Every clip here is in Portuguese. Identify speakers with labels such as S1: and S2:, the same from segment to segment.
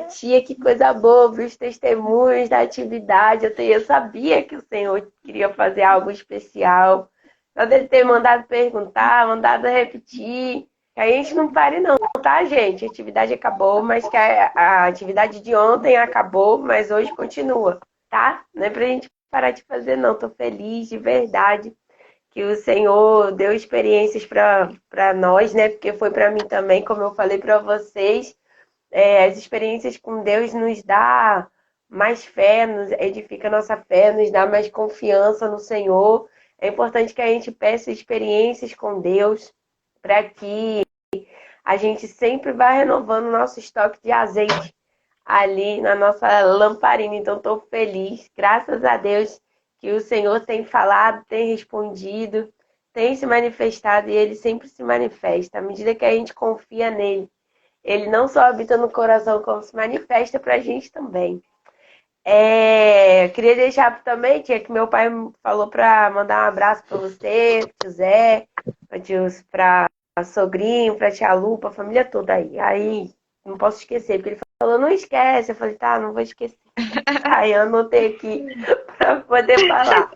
S1: tia, que coisa boa, vi os testemunhos da atividade. Eu sabia que o Senhor queria fazer algo especial. Só dele ter mandado perguntar, mandado repetir. Que a gente não pare não, tá, gente? A atividade acabou, mas que a atividade de ontem acabou, mas hoje continua, tá? Não é pra gente parar de fazer não. Tô feliz de verdade que o Senhor deu experiências para nós, né? Porque foi para mim também, como eu falei para vocês. As experiências com Deus nos dá mais fé, nos edifica a nossa fé, nos dá mais confiança no Senhor. É importante que a gente peça experiências com Deus para que a gente sempre vá renovando o nosso estoque de azeite ali na nossa lamparina. Então, estou feliz, graças a Deus, que o Senhor tem falado, tem respondido, tem se manifestado e Ele sempre se manifesta. À medida que a gente confia nele, Ele não só habita no coração, como se manifesta para a gente também. Queria deixar também, tia, que meu pai falou para mandar um abraço para você, para o Zé, para sogrinho, para tia Lu, para a família toda aí. Aí, não posso esquecer, porque ele falou, não esquece. Eu falei, tá, não vou esquecer. Aí eu anotei aqui para poder falar.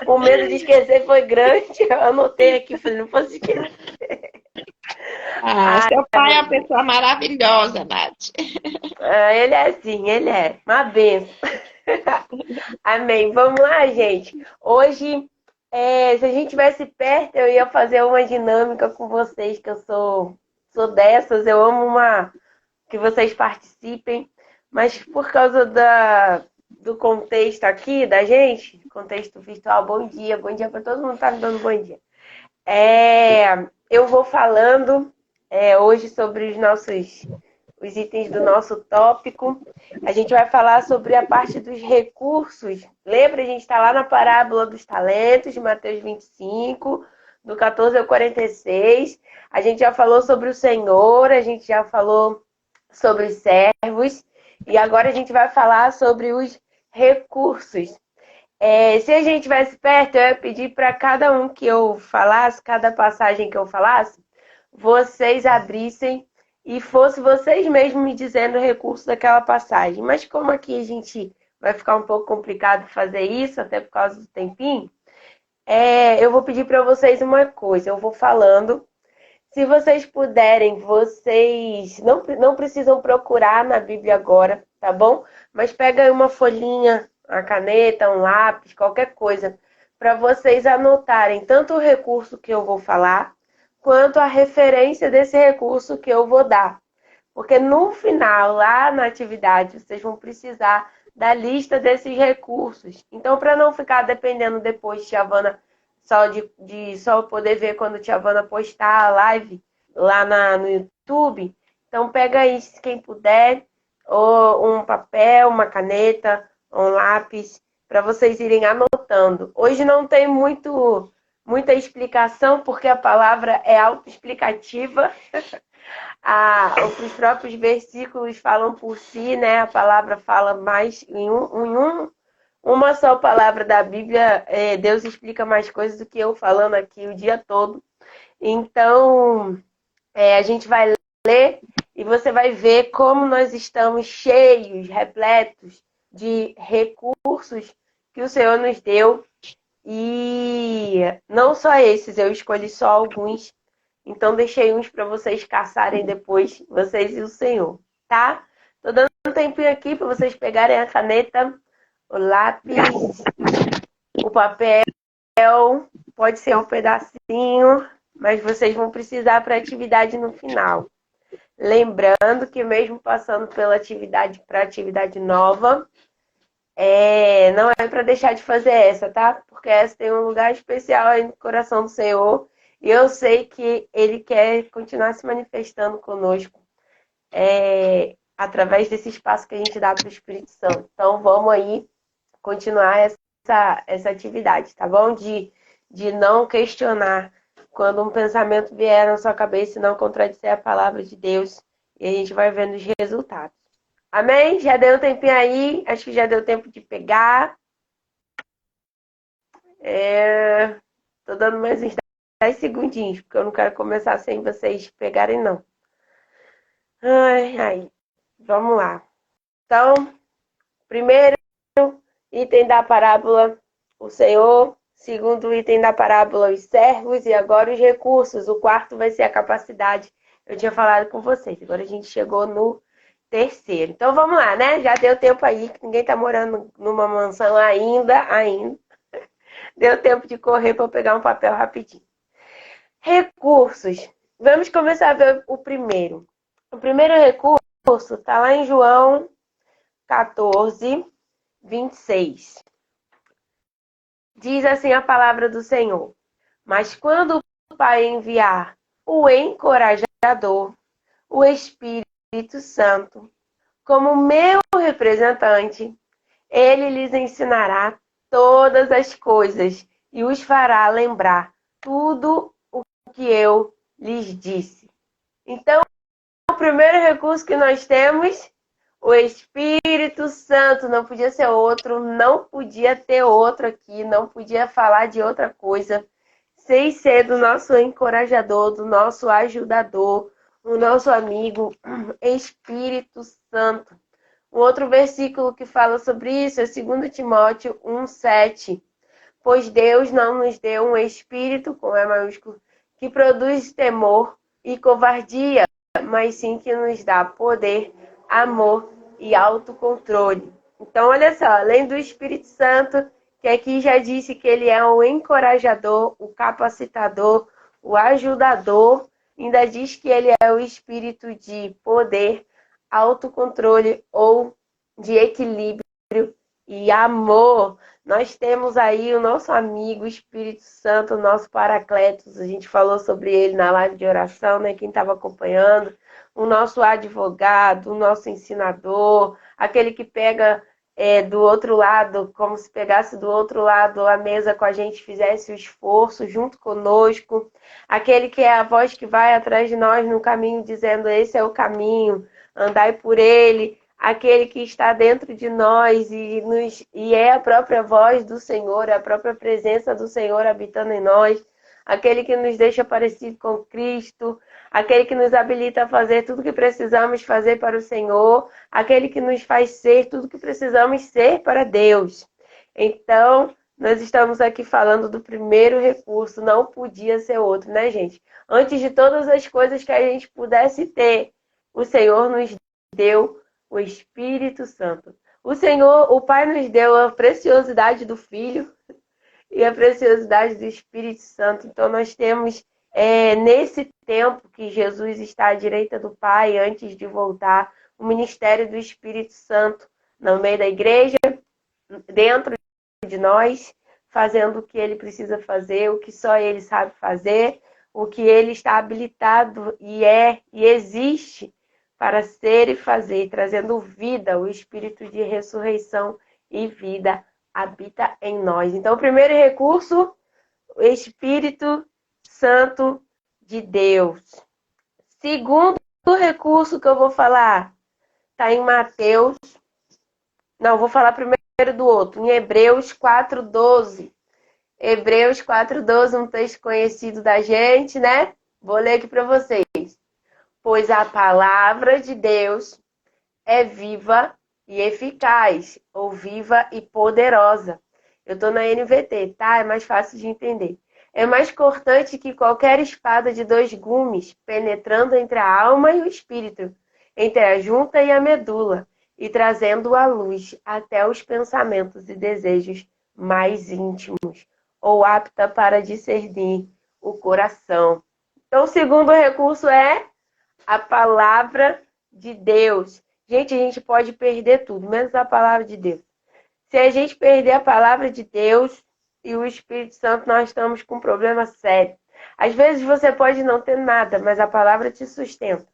S1: O medo de esquecer foi grande, eu anotei aqui, falei, não posso esquecer.
S2: Ah, seu pai é uma pessoa maravilhosa, Nath.
S1: Ele é assim, ele é uma benção. Amém. Vamos lá, gente. Hoje, se a gente estivesse perto, eu ia fazer uma dinâmica com vocês, que eu sou dessas, eu amo que vocês participem, mas por causa do contexto aqui da gente, contexto virtual, bom dia para todo mundo que está me dando bom dia. Eu vou falando hoje sobre os itens do nosso tópico. A gente vai falar sobre a parte dos recursos. Lembra, a gente está lá na parábola dos talentos, de Mateus 25, do 14 ao 46. A gente já falou sobre o Senhor, a gente já falou sobre os servos, e agora a gente vai falar sobre os recursos. Se a gente estivesse perto, eu ia pedir para cada um que eu falasse, cada passagem que eu falasse, vocês abrissem e fosse vocês mesmos me dizendo o recurso daquela passagem. Mas como aqui a gente vai ficar um pouco complicado fazer isso, até por causa do tempinho, eu vou pedir para vocês uma coisa, eu vou falando. Se vocês puderem, vocês não precisam procurar na Bíblia agora, tá bom? Mas pega aí uma folhinha, uma caneta, um lápis, qualquer coisa, para vocês anotarem tanto o recurso que eu vou falar, quanto a referência desse recurso que eu vou dar. Porque no final, lá na atividade, vocês vão precisar da lista desses recursos. Então, para não ficar dependendo depois, Tia Havana, só de só poder ver quando a Tia Havana postar a live lá no YouTube, então pega aí, quem puder, ou um papel, uma caneta, um lápis, para vocês irem anotando. Hoje não tem muita explicação, porque a palavra é autoexplicativa. Os próprios versículos falam por si, né? A palavra fala mais uma só palavra da Bíblia. Deus explica mais coisas do que eu falando aqui o dia todo. Então, a gente vai ler e você vai ver como nós estamos cheios, repletos de recursos que o Senhor nos deu. E não só esses, eu escolhi só alguns. Então, deixei uns para vocês caçarem depois, vocês e o Senhor, tá? Tô dando um tempinho aqui para vocês pegarem a caneta, o lápis, o papel, pode ser um pedacinho, mas vocês vão precisar para a atividade no final. Lembrando que mesmo passando pela atividade para atividade nova, não é para deixar de fazer essa, tá? Porque essa tem um lugar especial aí no coração do Senhor. E eu sei que Ele quer continuar se manifestando conosco através desse espaço que a gente dá para o Espírito Santo. Então, vamos aí continuar essa atividade, tá bom? De não questionar quando um pensamento vier na sua cabeça e não contradizer a palavra de Deus. E a gente vai vendo os resultados. Amém? Já deu um tempinho aí? Acho que já deu tempo de pegar. Tô dando mais uns 10 segundinhos, porque eu não quero começar sem vocês pegarem, não. Ai, vamos lá. Então, primeiro item da parábola, o Senhor. Segundo item da parábola, os servos. E agora os recursos. O quarto vai ser a capacidade. Eu tinha falado com vocês. Agora a gente chegou no terceiro. Então vamos lá, né? Já deu tempo aí, que ninguém tá morando numa mansão ainda. Deu tempo de correr para eu pegar um papel rapidinho. Recursos. Vamos começar a ver o primeiro. O primeiro recurso está lá em João 14, 26. Diz assim a palavra do Senhor: mas quando o Pai enviar o encorajador, o Espírito Santo, como meu representante, ele lhes ensinará todas as coisas e os fará lembrar tudo o que eu lhes disse. Então, o primeiro recurso que nós temos, o Espírito Santo. Não podia ser outro, não podia ter outro aqui, não podia falar de outra coisa sem ser do nosso encorajador, do nosso ajudador, o nosso amigo, Espírito Santo. Um outro versículo que fala sobre isso é 2 Timóteo 1,7. Pois Deus não nos deu um espírito, com E maiúsculo, que produz temor e covardia, mas sim que nos dá poder, amor e autocontrole. Então, olha só, além do Espírito Santo, que aqui já disse que ele é o encorajador, o capacitador, o ajudador, ainda diz que ele é o espírito de poder, autocontrole ou de equilíbrio e amor. Nós temos aí o nosso amigo Espírito Santo, o nosso Paracletos. A gente falou sobre ele na live de oração, né? Quem estava acompanhando. O nosso advogado, o nosso ensinador, aquele que pega do outro lado, como se pegasse do outro lado a mesa com a gente, fizesse o esforço junto conosco. Aquele que é a voz que vai atrás de nós no caminho, dizendo: esse é o caminho, andai por ele. Aquele que está dentro de nós e é a própria voz do Senhor, a própria presença do Senhor habitando em nós. Aquele que nos deixa parecido com Cristo, aquele que nos habilita a fazer tudo que precisamos fazer para o Senhor, aquele que nos faz ser tudo que precisamos ser para Deus. Então, nós estamos aqui falando do primeiro recurso, não podia ser outro, né, gente? Antes de todas as coisas que a gente pudesse ter, o Senhor nos deu o Espírito Santo. O Senhor, o Pai, nos deu a preciosidade do Filho e a preciosidade do Espírito Santo. Então, nós temos, nesse tempo que Jesus está à direita do Pai, antes de voltar, o ministério do Espírito Santo no meio da igreja, dentro de nós, fazendo o que ele precisa fazer, o que só ele sabe fazer, o que ele está habilitado e existe para ser e fazer, trazendo vida, o espírito de ressurreição e vida habita em nós. Então, o primeiro recurso, o Espírito Santo de Deus. Segundo recurso que eu vou falar, está em Mateus. Não, vou falar primeiro do outro, em Hebreus 4:12. Hebreus 4:12, um texto conhecido da gente, né? Vou ler aqui para vocês. Pois a palavra de Deus é viva e eficaz, ou viva e poderosa. Eu estou na NVT, tá? É mais fácil de entender. É mais cortante que qualquer espada de 2 gumes, penetrando entre a alma e o espírito, entre a junta e a medula, e trazendo à luz até os pensamentos e desejos mais íntimos, ou apta para discernir o coração. Então, o segundo recurso é a palavra de Deus. Gente, a gente pode perder tudo, menos a palavra de Deus. Se a gente perder a palavra de Deus e o Espírito Santo, nós estamos com um problema sério. Às vezes você pode não ter nada, mas a palavra te sustenta.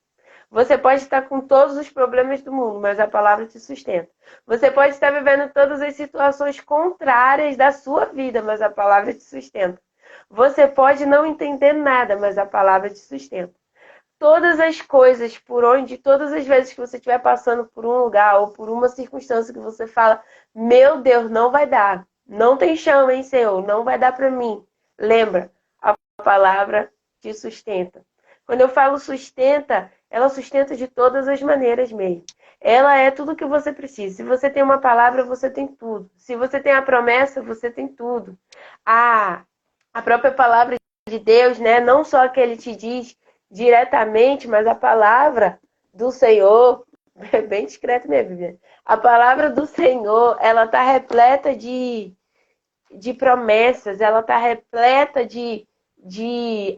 S1: Você pode estar com todos os problemas do mundo, mas a palavra te sustenta. Você pode estar vivendo todas as situações contrárias da sua vida, mas a palavra te sustenta. Você pode não entender nada, mas a palavra te sustenta. Todas as coisas, todas as vezes que você estiver passando por um lugar ou por uma circunstância que você fala: meu Deus, não vai dar. Não tem chão, hein, Senhor? Não vai dar para mim. Lembra, a palavra te sustenta. Quando eu falo sustenta, ela sustenta de todas as maneiras mesmo. Ela é tudo que você precisa. Se você tem uma palavra, você tem tudo. Se você tem a promessa, você tem tudo. A própria palavra de Deus, né? Não só que ele te diz diretamente, mas a palavra do Senhor, é bem discreto mesmo, Viviane. A palavra do Senhor, ela está repleta de promessas, ela está repleta de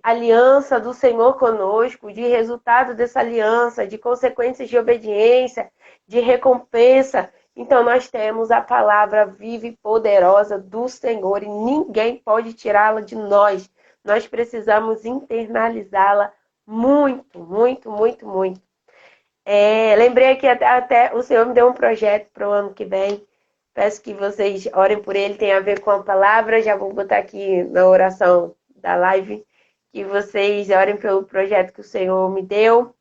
S1: aliança do Senhor conosco, de resultado dessa aliança, de consequências de obediência, de recompensa. Então, nós temos a palavra viva e poderosa do Senhor e ninguém pode tirá-la de nós. Nós precisamos internalizá-la muito, muito, muito, muito. Lembrei que até o Senhor me deu um projeto para o ano que vem. Peço que vocês orem por ele, tem a ver com a palavra. Já vou botar aqui na oração da live que vocês orem pelo projeto que o Senhor me deu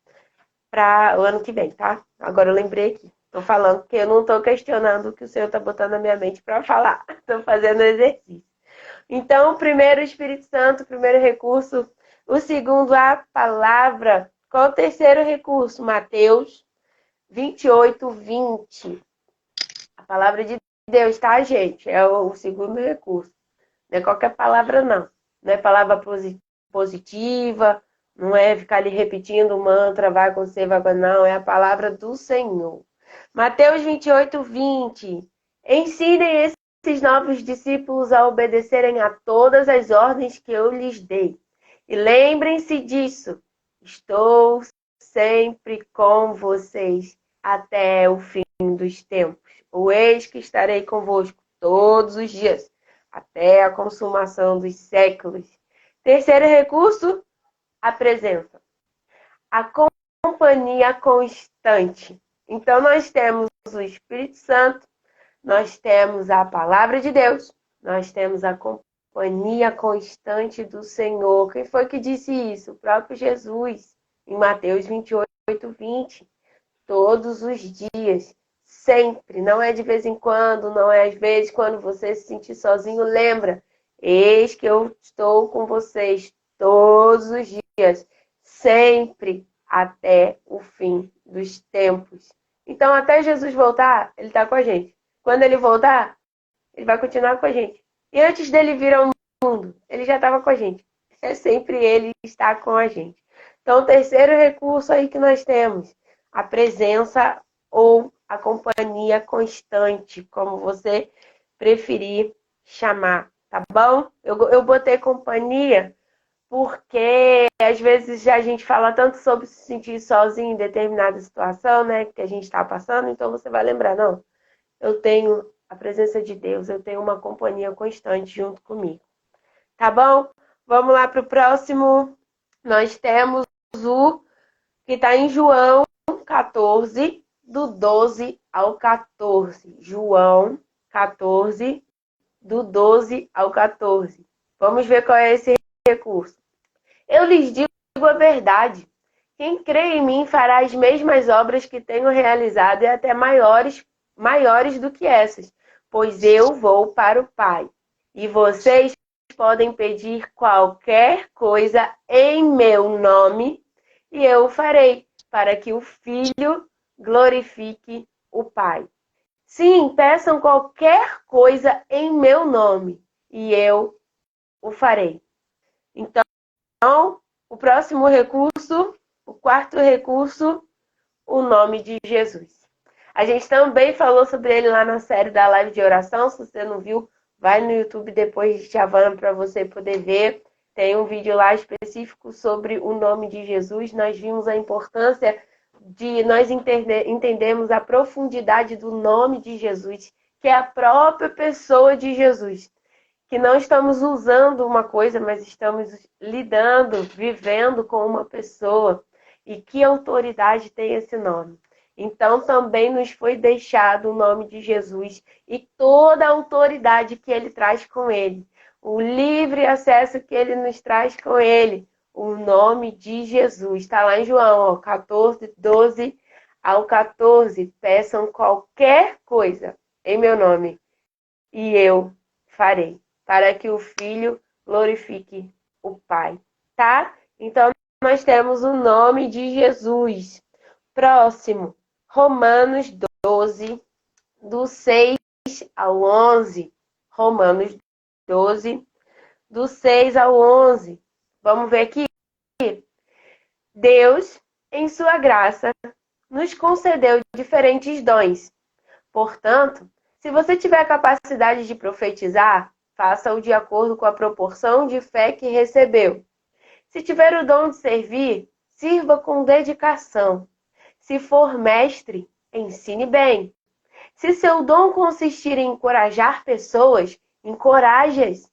S1: para o ano que vem, tá? Agora eu lembrei aqui. Estou falando porque eu não estou questionando o que o Senhor está botando na minha mente para falar. Estou fazendo exercício. Então, o primeiro, o Espírito Santo, o primeiro recurso. O segundo, a palavra. Qual o terceiro recurso? Mateus 28, 20. A palavra de Deus, tá, gente? É o segundo recurso. Não é qualquer palavra, não. Não é palavra positiva, não é ficar ali repetindo o mantra, vai acontecer, vai acontecer. Não, é a palavra do Senhor. Mateus 28, 20. Ensinem esses novos discípulos a obedecerem a todas as ordens que eu lhes dei. E lembrem-se disso. Estou sempre com vocês até o fim dos tempos. O eis que estarei convosco todos os dias, até a consumação dos séculos. Terceiro recurso, a presença. A companhia constante. Então, nós temos o Espírito Santo, nós temos a palavra de Deus, nós temos a companhia constante do Senhor. Quem foi que disse isso? O próprio Jesus, em Mateus 28, 20. Todos os dias, sempre. Não é de vez em quando, não é às vezes, quando você se sentir sozinho, lembra. Eis que eu estou com vocês todos os dias, sempre até o fim dos tempos. Então, até Jesus voltar, ele está com a gente. Quando ele voltar, ele vai continuar com a gente. E antes dele vir ao mundo, ele já estava com a gente. É sempre ele está com a gente. Então, o terceiro recurso aí que nós temos, a presença ou a companhia constante, como você preferir chamar, tá bom? Eu botei companhia porque às vezes a gente fala tanto sobre se sentir sozinho em determinada situação, né, que a gente está passando, então você vai lembrar, não, eu tenho a presença de Deus, eu tenho uma companhia constante junto comigo. Tá bom? Vamos lá para o próximo. Nós temos o que está em João 14, do 12 ao 14. João 14, do 12 ao 14. Vamos ver qual é esse recurso. Eu lhes digo a verdade. Quem crê em mim fará as mesmas obras que tenho realizado e até maiores do que essas, pois eu vou para o Pai. E vocês podem pedir qualquer coisa em meu nome e eu o farei, para que o Filho glorifique o Pai. Sim, peçam qualquer coisa em meu nome e eu o farei. Então, o próximo recurso, o quarto recurso, o nome de Jesus. A gente também falou sobre ele lá na série da live de oração. Se você não viu, vai no YouTube depois de Chavana para você poder ver. Tem um vídeo lá específico sobre o nome de Jesus. Nós vimos a importância de nós entendermos a profundidade do nome de Jesus, que é a própria pessoa de Jesus. Que não estamos usando uma coisa, mas estamos lidando, vivendo com uma pessoa. E que autoridade tem esse nome? Então, também nos foi deixado o nome de Jesus e toda a autoridade que ele traz com ele. O livre acesso que ele nos traz com ele. O nome de Jesus. Está lá em João, 14, 12 ao 14. Peçam qualquer coisa em meu nome e eu farei, para que o Filho glorifique o Pai. Tá? Então, nós temos o nome de Jesus. Próximo. Romanos 12, do 6 ao 11. Romanos 12, do 6 ao 11. Vamos ver aqui. Deus, em sua graça, nos concedeu diferentes dons. Portanto, se você tiver a capacidade de profetizar, faça-o de acordo com a proporção de fé que recebeu. Se tiver o dom de servir, sirva com dedicação. Se for mestre, ensine bem. Se seu dom consistir em encorajar pessoas, encoraje-as.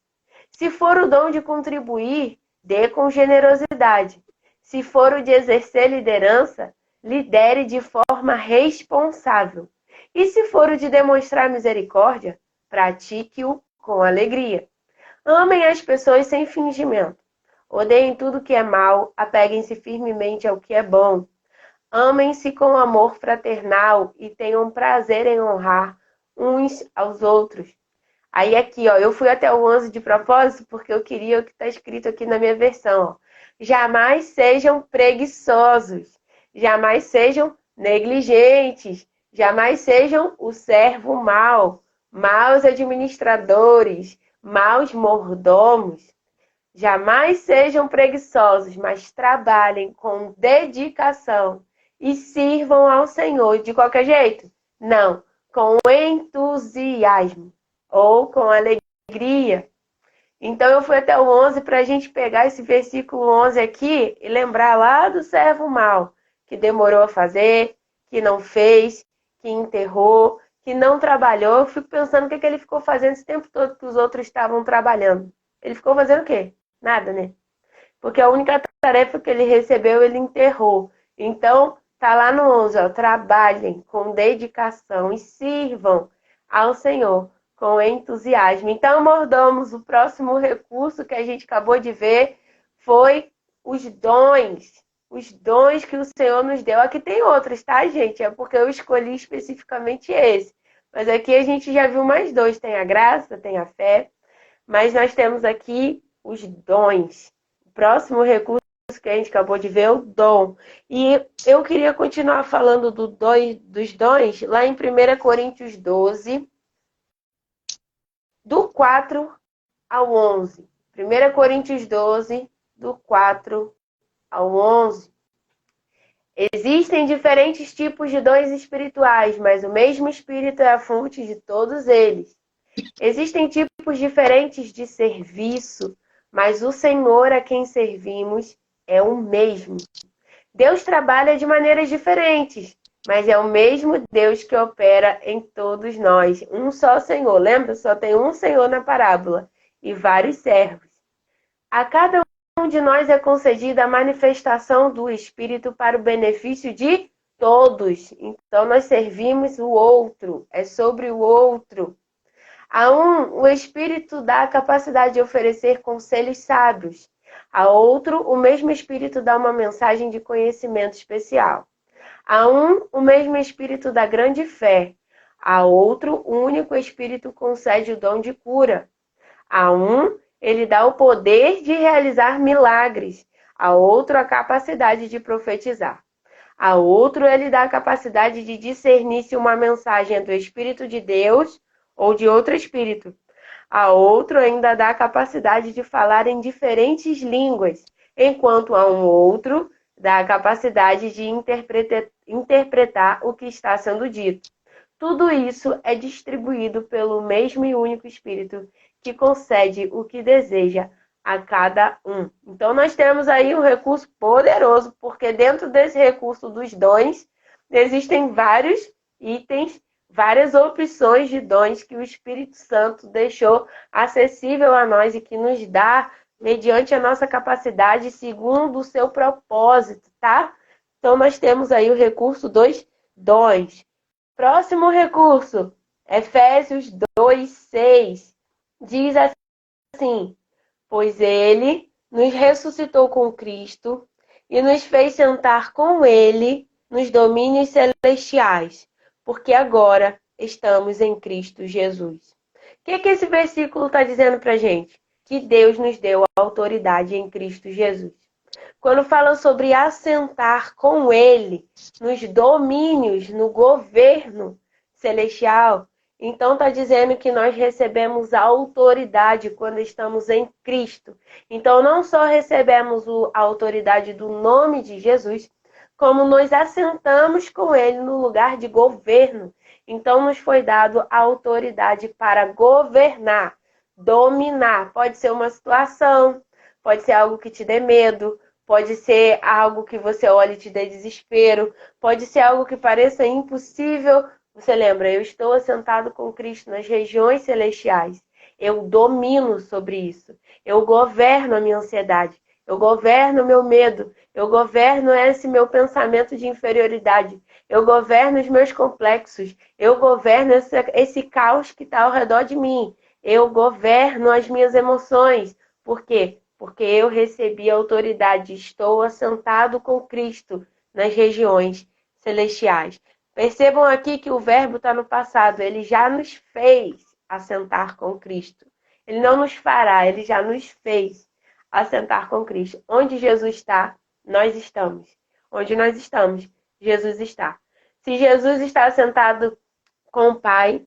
S1: Se for o dom de contribuir, dê com generosidade. Se for o de exercer liderança, lidere de forma responsável. E se for o de demonstrar misericórdia, pratique-o com alegria. Amem as pessoas sem fingimento. Odeiem tudo que é mal, apeguem-se firmemente ao que é bom. Amem-se com amor fraternal e tenham prazer em honrar uns aos outros. Aí aqui, ó, eu fui até o 11 de propósito porque eu queria o que está escrito aqui na minha versão. Ó. Jamais sejam preguiçosos, jamais sejam negligentes, jamais sejam o servo mau, maus administradores, maus mordomos. Jamais sejam preguiçosos, mas trabalhem com dedicação e sirvam ao Senhor de qualquer jeito. Não, com entusiasmo ou com alegria. Então eu fui até o 11 para a gente pegar esse versículo 11 aqui e lembrar lá do servo mau, que demorou a fazer, que não fez, que enterrou, que não trabalhou. Eu fico pensando o que ele ficou fazendo esse tempo todo que os outros estavam trabalhando. Ele ficou fazendo o quê? Nada, né? Porque a única tarefa que ele recebeu, ele enterrou. Então, tá lá no 11, ó, trabalhem com dedicação e sirvam ao Senhor com entusiasmo. Então, mordomos, o próximo recurso que a gente acabou de ver foi os dons. Os dons que o Senhor nos deu. Aqui tem outros, tá, gente? É porque eu escolhi especificamente esse. Mas aqui a gente já viu mais dois. Tem a graça, tem a fé. Mas nós temos aqui os dons. O próximo recurso que a gente acabou de ver é o dom. E eu queria continuar falando dos dons lá em 1 Coríntios 12, do 4 ao 11. 1 Coríntios 12, do 4 ao 11. Existem diferentes tipos de dons espirituais, mas o mesmo Espírito é a fonte de todos eles. Existem tipos diferentes de serviço, mas o Senhor a quem servimos é o mesmo. Deus trabalha de maneiras diferentes, mas é o mesmo Deus que opera em todos nós. Um só Senhor. Lembra? Só tem um Senhor na parábola e vários servos. A cada um de nós é concedida a manifestação do Espírito para o benefício de todos. Então, nós servimos o outro. É sobre o outro. A um, o Espírito dá a capacidade de oferecer conselhos sábios. A outro, o mesmo Espírito dá uma mensagem de conhecimento especial. A um, o mesmo Espírito dá grande fé. A outro, o único Espírito concede o dom de cura. A um, ele dá o poder de realizar milagres. A outro, a capacidade de profetizar. A outro, ele dá a capacidade de discernir se uma mensagem é do Espírito de Deus ou de outro espírito. A outro ainda dá a capacidade de falar em diferentes línguas, enquanto a um outro dá a capacidade de interpretar o que está sendo dito. Tudo isso é distribuído pelo mesmo e único Espírito, que concede o que deseja a cada um. Então, nós temos aí um recurso poderoso, porque dentro desse recurso dos dons, existem vários itens, várias opções de dons que o Espírito Santo deixou acessível a nós e que nos dá mediante a nossa capacidade, segundo o seu propósito, tá? Então, nós temos aí o recurso dos dons. Próximo recurso, Efésios 2:6, diz assim: pois ele nos ressuscitou com Cristo e nos fez sentar com ele nos domínios celestiais, porque agora estamos em Cristo Jesus. O que esse versículo está dizendo para a gente? Que Deus nos deu a autoridade em Cristo Jesus. Quando fala sobre assentar com ele nos domínios, no governo celestial, então está dizendo que nós recebemos a autoridade quando estamos em Cristo. Então não só recebemos a autoridade do nome de Jesus, como nos assentamos com ele no lugar de governo. Então nos foi dado a autoridade para governar, dominar. Pode ser uma situação, pode ser algo que te dê medo, pode ser algo que você olhe e te dê desespero, pode ser algo que pareça impossível. Você lembra, eu estou assentado com Cristo nas regiões celestiais. Eu domino sobre isso. Eu governo a minha ansiedade. Eu governo o meu medo. Eu governo esse meu pensamento de inferioridade. Eu governo os meus complexos. Eu governo esse caos que está ao redor de mim. Eu governo as minhas emoções. Por quê? Porque eu recebi a autoridade. Estou assentado com Cristo nas regiões celestiais. Percebam aqui que o verbo está no passado. Ele já nos fez assentar com Cristo. Ele não nos fará, ele já nos fez assentar com Cristo. Onde Jesus está, nós estamos. Onde nós estamos, Jesus está. Se Jesus está assentado com o Pai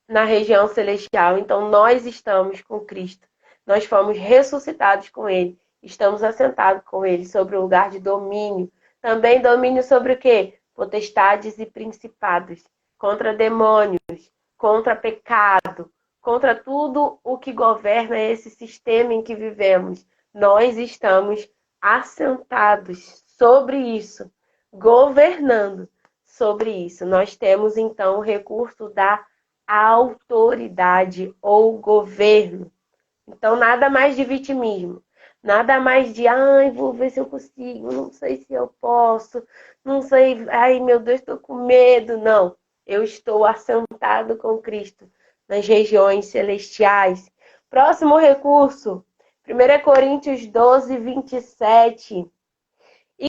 S1: na região celestial, então nós estamos com Cristo. Nós fomos ressuscitados com Ele. Estamos assentados com Ele sobre o lugar de domínio. Também domínio sobre o quê? Potestades e principados. Contra demônios, contra pecado, contra tudo o que governa esse sistema em que vivemos. Nós estamos assentados sobre isso, governando sobre isso. Nós temos, então, o recurso da autoridade ou governo. Então, nada mais de vitimismo. Nada mais de, ai, vou ver se eu consigo, não sei se eu posso, não sei, ai, meu Deus, estou com medo. Não, eu estou assentado com Cristo nas regiões celestiais. Próximo recurso, 1 Coríntios 12, 27. E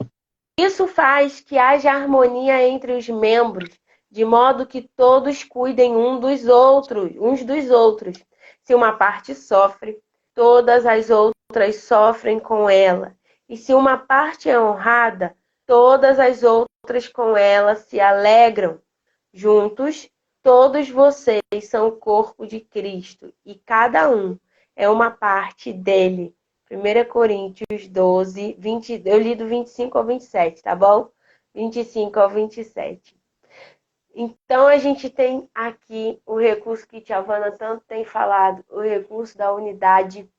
S1: isso faz que haja harmonia entre os membros, de modo que todos cuidem uns dos outros. Se uma parte sofre, todas as outras sofrem com ela. E se uma parte é honrada, todas as outras com ela se alegram. Juntos, todos vocês são o corpo de Cristo e cada um é uma parte dele. 1 Coríntios 12, 20, eu li do 25 ao 27, tá bom? 25 ao 27. Então, a gente tem aqui o recurso que Tia Havana tanto tem falado, o recurso da unidade,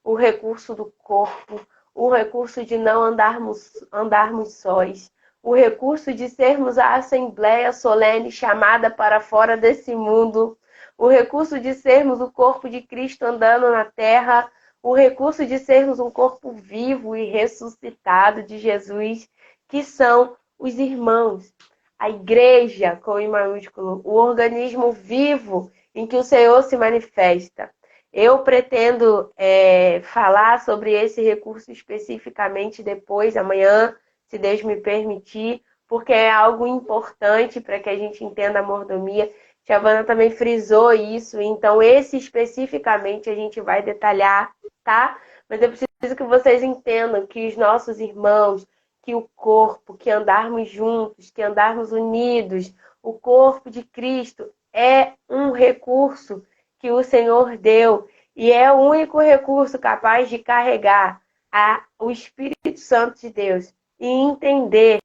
S1: o recurso do corpo, o recurso de não andarmos sós, o recurso de sermos a assembleia solene chamada para fora desse mundo, o recurso de sermos o corpo de Cristo andando na terra, o recurso de sermos um corpo vivo e ressuscitado de Jesus, que são os irmãos. A igreja, com I maiúsculo, o organismo vivo em que o Senhor se manifesta. Eu pretendo falar sobre esse recurso especificamente depois, amanhã, se Deus me permitir, porque é algo importante para que a gente entenda a mordomia. Tia Havana também frisou isso, então esse especificamente a gente vai detalhar, tá? Mas eu preciso que vocês entendam que os nossos irmãos, que o corpo, que andarmos juntos, que andarmos unidos, o corpo de Cristo é um recurso que o Senhor deu e é o único recurso capaz de carregar o Espírito Santo de Deus e entender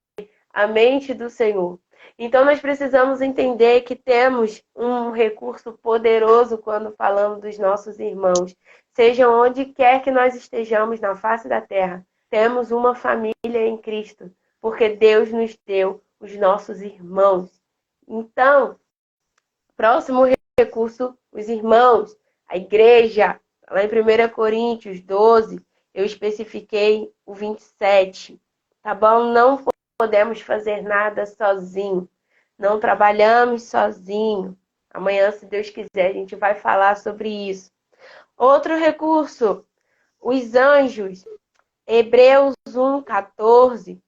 S1: a mente do Senhor. Então nós precisamos entender que temos um recurso poderoso quando falamos dos nossos irmãos, seja onde quer que nós estejamos na face da terra. Temos uma família em Cristo, porque Deus nos deu os nossos irmãos. Então, próximo recurso, os irmãos, a igreja. Lá em 1 Coríntios 12, eu especifiquei o 27. Tá bom? Não podemos fazer nada sozinho. Não trabalhamos sozinho. Amanhã, se Deus quiser, a gente vai falar sobre isso. Outro recurso, os anjos. Hebreus 1:14.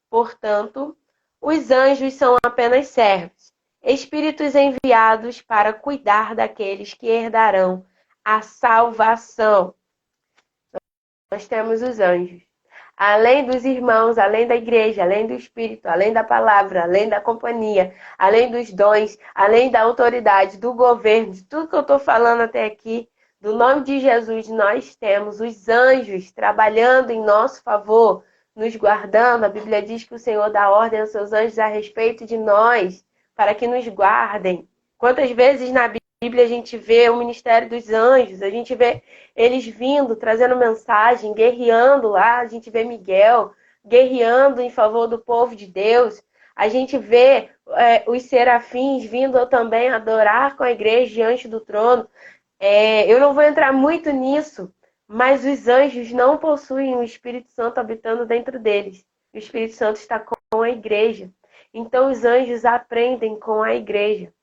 S1: Portanto, os anjos são apenas servos, espíritos enviados para cuidar daqueles que herdarão a salvação. Nós temos os anjos. além dos irmãos, além da igreja, além do Espírito, além da palavra, além da companhia, além dos dons, além da autoridade, do governo, de tudo que eu estou falando até aqui, do nome de Jesus, nós temos os anjos trabalhando em nosso favor, nos guardando. A Bíblia diz que o Senhor dá ordem aos seus anjos a respeito de nós, para que nos guardem. Quantas vezes na Bíblia a gente vê o ministério dos anjos, a gente vê eles vindo, trazendo mensagem, guerreando lá, a gente vê Miguel guerreando em favor do povo de Deus, a gente vê os serafins vindo também adorar com a igreja diante do trono. Eu não vou entrar muito nisso, mas os anjos não possuem o Espírito Santo habitando dentro deles. O Espírito Santo está com a igreja. Então os anjos aprendem com a igreja.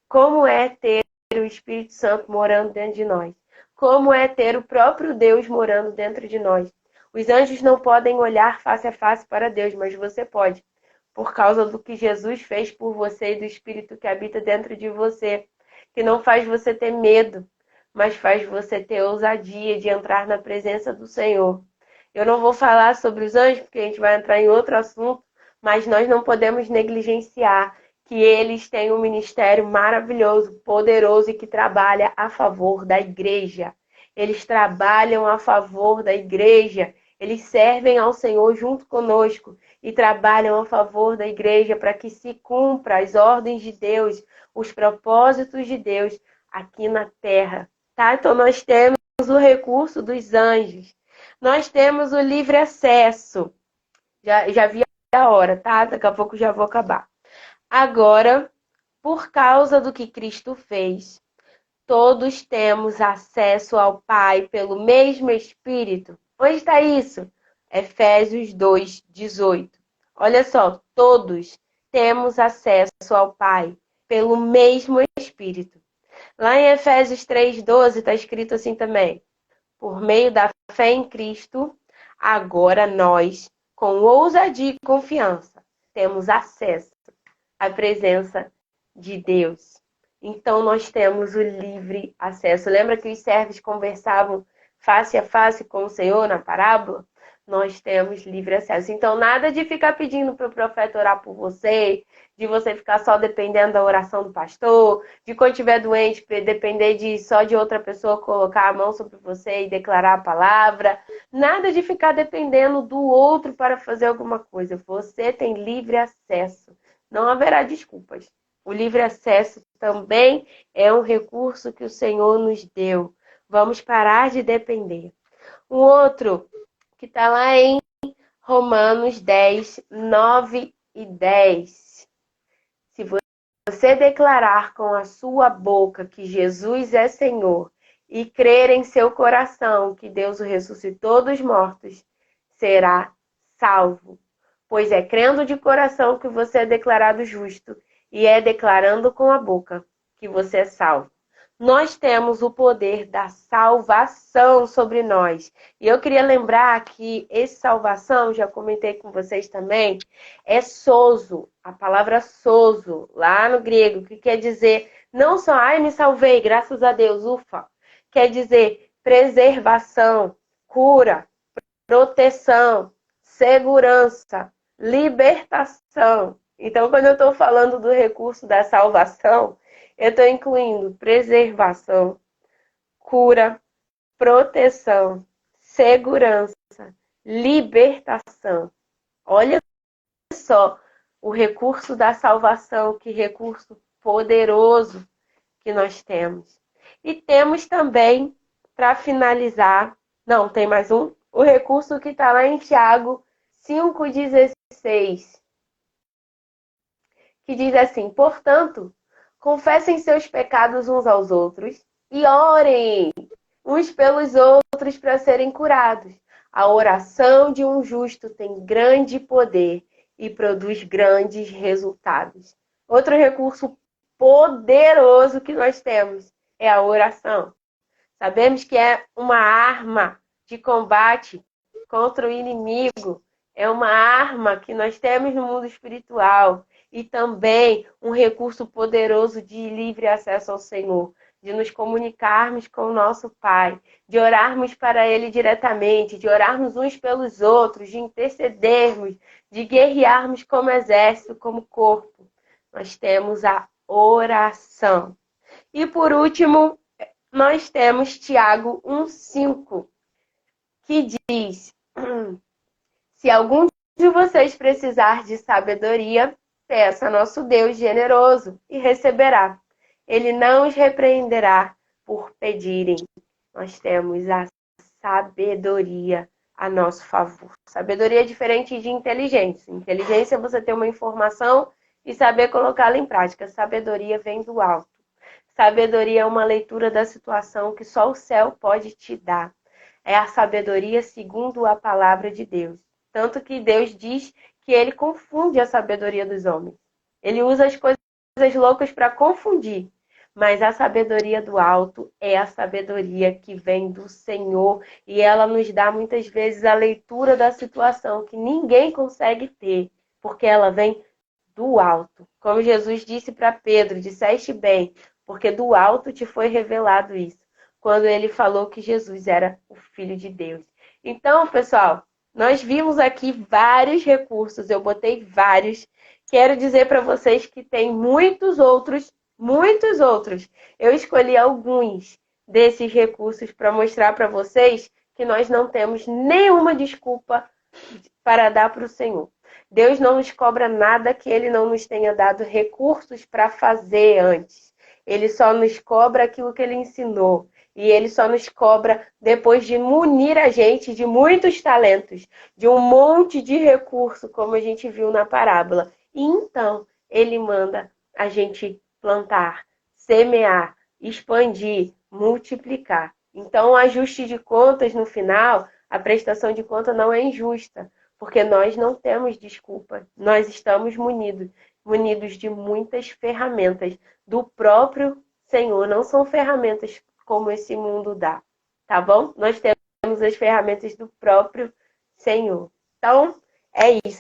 S1: Como é ter o Espírito Santo morando dentro de nós? Como é ter o próprio Deus morando dentro de nós? Os anjos não podem olhar face a face para Deus, mas você pode, por causa do que Jesus fez por você e do Espírito que habita dentro de você, que não faz você ter medo, mas faz você ter ousadia de entrar na presença do Senhor. Eu não vou falar sobre os anjos, porque a gente vai entrar em outro assunto, mas nós não podemos negligenciar que eles têm um ministério maravilhoso, poderoso e que trabalha a favor da igreja. Eles trabalham a favor da igreja. Eles servem ao Senhor junto conosco e trabalham a favor da igreja para que se cumpra as ordens de Deus, os propósitos de Deus aqui na terra. Tá? Então nós temos o recurso dos anjos. Nós temos o livre acesso. Já vi a hora, tá? Daqui a pouco já vou acabar. Agora, por causa do que Cristo fez, todos temos acesso ao Pai pelo mesmo Espírito. Onde está isso? Efésios 2:18. Olha só, todos temos acesso ao Pai pelo mesmo Espírito. Lá em Efésios 3:12 está escrito assim também. Por meio da fé em Cristo, agora nós, com ousadia e confiança, temos acesso à presença de Deus. Então nós temos o livre acesso. Lembra que os servos conversavam face a face com o Senhor na parábola? Nós temos livre acesso. Então nada de ficar pedindo para o profeta orar por você, de você ficar só dependendo da oração do pastor, de quando estiver doente, depender só de outra pessoa colocar a mão sobre você e declarar a palavra. Nada de ficar dependendo do outro para fazer alguma coisa. Você tem livre acesso. Não haverá desculpas. O livre acesso também é um recurso que o Senhor nos deu. Vamos parar de depender. Um outro que está lá em Romanos 10, 9 e 10. Se você declarar com a sua boca que Jesus é Senhor e crer em seu coração que Deus o ressuscitou dos mortos, será salvo. Pois é crendo de coração que você é declarado justo e é declarando com a boca que você é salvo. Nós temos o poder da salvação sobre nós. E eu queria lembrar que essa salvação, já comentei com vocês também, é sozo. A palavra sozo, lá no grego, que quer dizer não só, ai, me salvei, graças a Deus, ufa. Quer dizer preservação, cura, proteção, segurança, libertação. Então, quando eu estou falando do recurso da salvação, eu estou incluindo preservação, cura, proteção, segurança, libertação. Olha só o recurso da salvação, que recurso poderoso que nós temos. E temos também, para finalizar, não, tem mais um, o recurso que está lá em Tiago 5,16, que diz assim: portanto, confessem seus pecados uns aos outros e orem uns pelos outros para serem curados. A oração de um justo tem grande poder e produz grandes resultados. Outro recurso poderoso que nós temos é a oração. Sabemos que é uma arma de combate contra o inimigo. É uma arma que nós temos no mundo espiritual. E também um recurso poderoso de livre acesso ao Senhor. de nos comunicarmos com o nosso Pai, de orarmos para Ele diretamente, de orarmos uns pelos outros, de intercedermos, de guerrearmos como exército, como corpo. Nós temos a oração. E por último, nós temos Tiago 1,5, que diz: se algum de vocês precisar de sabedoria, peça a nosso Deus generoso e receberá. Ele não os repreenderá por pedirem. Nós temos a sabedoria a nosso favor. Sabedoria é diferente de inteligência. Inteligência é você ter uma informação e saber colocá-la em prática. Sabedoria vem do alto. Sabedoria é uma leitura da situação que só o céu pode te dar. É a sabedoria segundo a palavra de Deus. Tanto que Deus diz que ele confunde a sabedoria dos homens. Ele usa as coisas loucas para confundir. Mas a sabedoria do alto é a sabedoria que vem do Senhor. E ela nos dá muitas vezes a leitura da situação que ninguém consegue ter. Porque ela vem do alto. Como Jesus disse para Pedro, disseste bem, porque do alto te foi revelado isso. Quando ele falou que Jesus era o Filho de Deus. Então, pessoal, nós vimos aqui vários recursos. Eu botei vários. Quero dizer para vocês que tem muitos outros. Eu escolhi alguns desses recursos para mostrar para vocês que nós não temos nenhuma desculpa para dar para o Senhor. Deus não nos cobra nada que Ele não nos tenha dado recursos para fazer antes. Ele só nos cobra aquilo que Ele ensinou. E Ele só nos cobra depois de munir a gente de muitos talentos, de um monte de recurso, como a gente viu na parábola. E então, Ele manda a gente plantar, semear, expandir, multiplicar. Então, o ajuste de contas no final, a prestação de conta não é injusta, porque nós não temos desculpa. Nós estamos munidos de muitas ferramentas do próprio Senhor. Não são ferramentas como esse mundo dá, tá bom? Nós temos as ferramentas do próprio Senhor. Então, é isso.